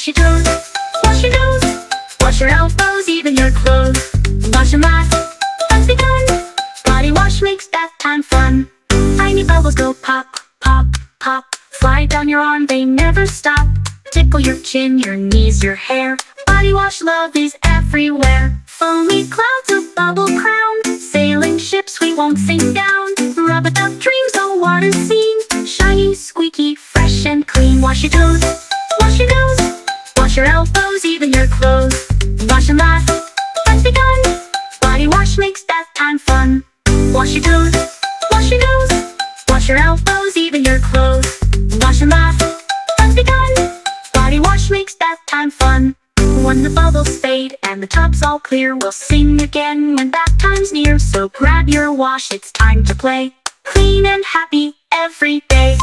Wash your toes, wash your nose, wash your elbows, even your clothes. Wash and laugh, fun's begun. Body wash makes bath time fun. Tiny bubbles go pop, pop, pop. Slide down your arm, they never stop. Tickle your chin, your knees, your hair. Body wash love is everywhere. Foamy clouds of bubble crown. Sailing ships we won't sink down. Rub it up dreams, the water scene. Shiny, squeaky, fresh and clean. Wash your toes, wash your nose, wash your elbows, even your clothes. Wash and laugh, fun's begun. Body wash makes bath time fun. Wash your toes, wash your nose, wash your elbows, even your clothes. Wash and laugh, fun's begun. Body wash makes bath time fun. When the bubbles fade and the tub's all clear, we'll sing again when bath time's near. So grab your wash, it's time to play. Clean and happy every day.